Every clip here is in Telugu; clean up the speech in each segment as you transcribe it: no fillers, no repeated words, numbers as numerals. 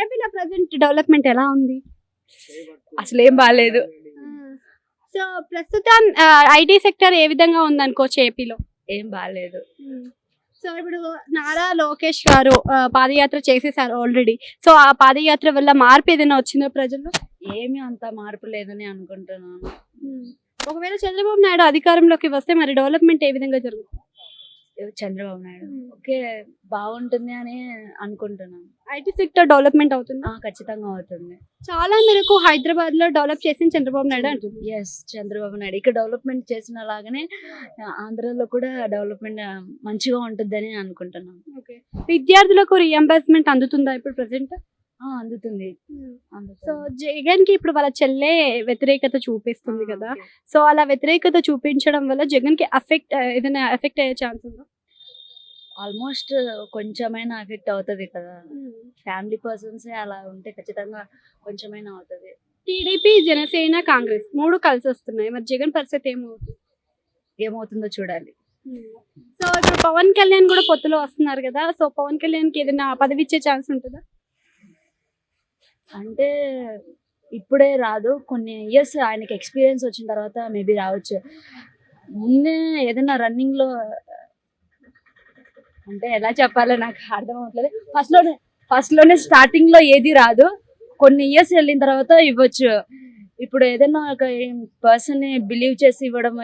ఏపీలో ప్రజెంట్ డెవలప్మెంట్ ఎలా ఉంది? అసలు ఏం బాగాలేదు. సో ప్రస్తుతం ఐటీ సెక్టర్ ఏ విధంగా ఉందనుకోవచ్చు ఏపీలో? ఏం బాగాలేదు. సో ఇప్పుడు నారా లోకేష్ గారు పాదయాత్ర చేసేసారు ఆల్రెడీ. సో ఆ పాదయాత్ర వల్ల మార్పు ఏదైనా వచ్చిందో ప్రజల్లో? ఏమీ అంత మార్పు లేదని అనుకుంటున్నాను. ఒకవేళ చంద్రబాబు నాయుడు అధికారంలోకి వస్తే మరి డెవలప్మెంట్ ఏ విధంగా జరుగుతుంది? చంద్రబాబు నాయుడు ఓకే బాగుంటుంది అని అనుకుంటున్నాను. ఐటీ సెక్టర్ డెవలప్మెంట్ అవుతుందా? ఖచ్చితంగా అవుతుంది. చాలా మేరకు హైదరాబాద్ లో డెవలప్ చేసింది చంద్రబాబు నాయుడు అంటుంది. ఎస్, చంద్రబాబు నాయుడు ఇక్కడ డెవలప్మెంట్ చేసిన లాగానే ఆంధ్రలో కూడా డెవలప్మెంట్ మంచిగా ఉంటుందని అనుకుంటున్నాను. విద్యార్థులకు రియంబర్స్మెంట్ అందుతుందా ఇప్పుడు ప్రెసెంట్? అందుతుంది. సో జగన్ కి ఇప్పుడు వాళ్ళ చెల్లె వ్యతిరేకత చూపిస్తుంది కదా. సో అలా వ్యతిరేకత చూపించడం వల్ల జగన్ కి ఏదైనా ఎఫెక్ట్ అయ్యే ఛాన్స్ ఉందా? ఆల్మోస్ట్ కొంచెమైనా ఎఫెక్ట్ అవుతుంది కదా. ఫ్యామిలీ పర్సన్స్ అలా ఉంటే ఖచ్చితంగా కొంచెమైనా అవుతుంది. టీడీపీ, జనసేన, కాంగ్రెస్ 3 కలిసి వస్తున్నాయి. మరి జగన్ పరిస్థితి ఏమవుతుందో చూడాలి. సో ఇప్పుడు పవన్ కళ్యాణ్ కూడా పొత్తులో వస్తున్నారు కదా. సో పవన్ కళ్యాణ్ కి ఏదైనా పదవి ఇచ్చే ఛాన్స్ ఉంటుందా? అంటే ఇప్పుడే రాదు, కొన్ని ఇయర్స్ ఆయనకి ఎక్స్పీరియన్స్ వచ్చిన తర్వాత మేబీ రావచ్చు. ముందే ఏదైనా రన్నింగ్ లో అంటే ఎలా చెప్పాలో నాకు అర్థం అవట్లేదు. ఫస్ట్ లోనే స్టార్టింగ్ లో ఏది రాదు, కొన్ని ఇయర్స్ వెళ్ళిన తర్వాత ఇవ్వచ్చు. ఇప్పుడు ఏదైనా ఒక పర్సన్ ని బిలీవ్ చేసి ఇవ్వడం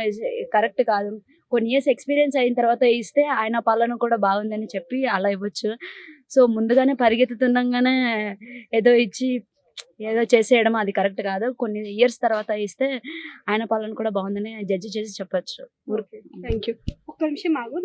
కరెక్ట్ కాదు. కొన్ని ఇయర్స్ ఎక్స్పీరియన్స్ అయిన తర్వాత ఇస్తే ఆయన పాలన కూడా బాగుందని చెప్పి అలా ఇవ్వచ్చు. సో ముందుగానే పరిగెత్తుతుండగానే ఏదో ఇచ్చి ఏదో చేసేయడం అది కరెక్ట్ కాదు. కొన్ని ఇయర్స్ తర్వాత ఇస్తే ఆయన పాలన కూడా బాగుందని జడ్జి చేసి చెప్పచ్చు. Thank you. ఒక్క నిమిషం ఆగు.